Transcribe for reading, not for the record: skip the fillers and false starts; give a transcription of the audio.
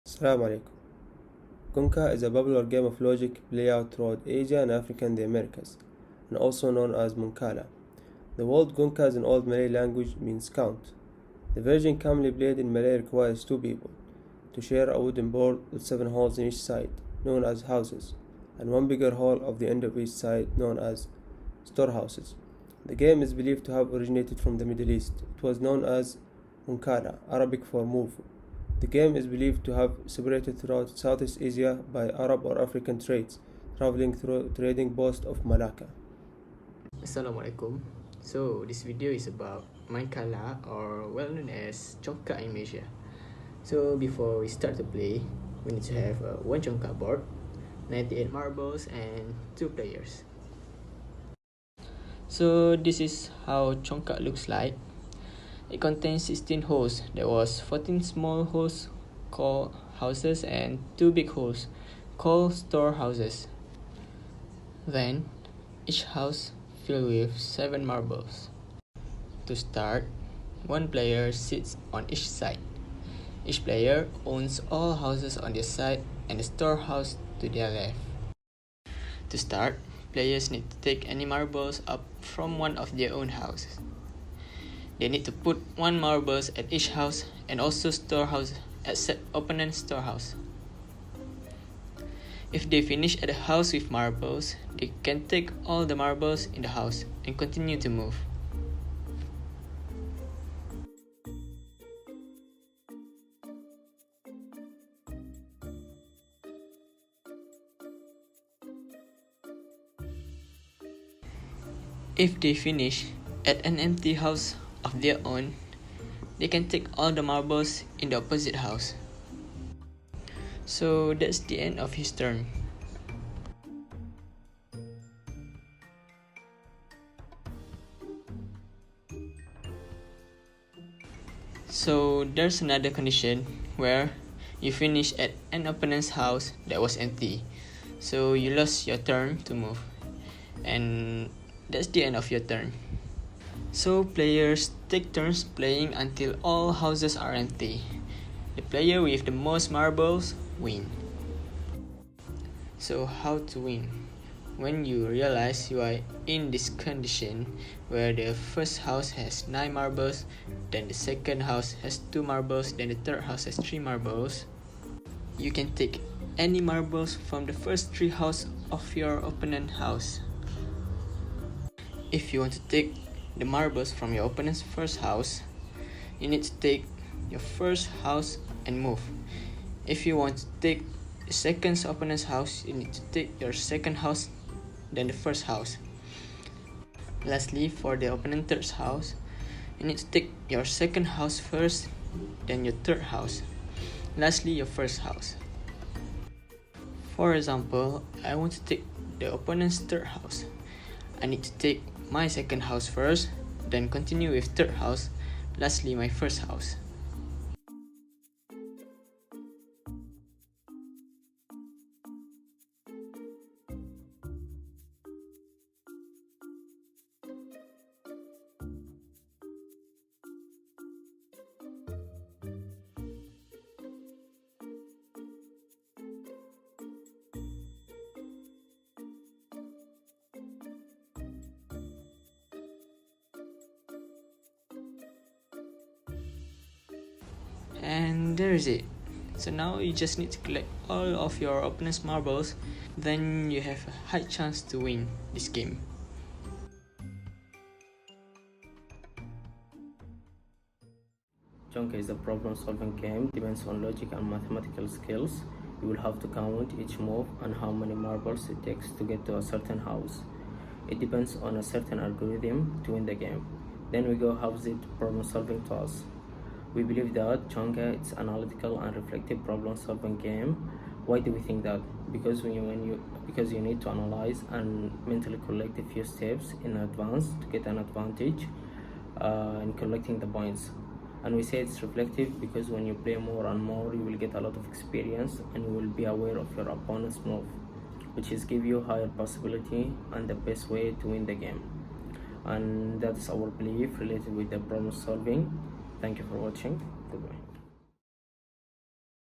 Assalamu alaikum. Congkak is a popular game of logic played out throughout Asia and Africa and the Americas, and also known as Munkala. The word Congkak in Old Malay language means count. The version commonly played in Malay requires two people to share a wooden board with 7 holes in each side, known as houses, and one bigger hole of the end of each side, known as storehouses. The game is believed to have originated from the Middle East. It was known as Munkala, Arabic for move. The game is believed to have separated throughout Southeast Asia by Arab or African trades, traveling through trading post of Malacca. Assalamualaikum. So this video is about Mankala, or well known as Congkak in Malaysia. So before we start to play, we need to have one Congkak board, 98 marbles and 2 players. So this is how Congkak looks like. It contains 16 holes. There was 14 small holes called houses and 2 big holes called storehouses. Then each house filled with 7 marbles. To start, one player sits on each side. Each player owns all houses on their side and the storehouse to their left. To start, players need to take any marbles up from one of their own houses. They need to put 1 marbles at each house and also storehouse at opponent's storehouse. If they finish at a house with marbles, they can take all the marbles in the house and continue to move. If they finish at an empty house of their own, they can take all the marbles in the opposite house. So that's the end of his turn. So there's another condition where you finish at an opponent's house that was empty. So you lost your turn to move. And that's the end of your turn. So players take turns playing until all houses are empty. The player with the most marbles win. So how to win? When you realize you are in this condition where the first house has 9 marbles, then the second house has 2 marbles, then the third house has 3 marbles, you can take any marbles from the first 3 houses of your opponent's house. If you want to take the marbles from your opponent's first house, you need to take your first house and move. If you want to take the second opponent's house, you need to take your second house, then the first house. Lastly, for the opponent's third house, you need to take your second house first, then your third house. Lastly, your first house. For example, I want to take the opponent's third house. I need to take my second house first, then continue with third house, lastly my first house. And there is it. So now you just need to collect all of your opponent's marbles, then you have a high chance to win this game. Congkak is a problem-solving game, depends on logic and mathematical skills. You will have to count each move and how many marbles it takes to get to a certain house. It depends on a certain algorithm to win the game. Then we go how's it problem-solving to us. We believe that Congkak is an analytical and reflective problem-solving game. Why do we think that? Because you need to analyze and mentally collect a few steps in advance to get an advantage in collecting the points. And we say it's reflective because when you play more and more, you will get a lot of experience and you will be aware of your opponent's move, which is give you higher possibility and the best way to win the game. And that's our belief related with the problem solving. Thank you for watching. Goodbye.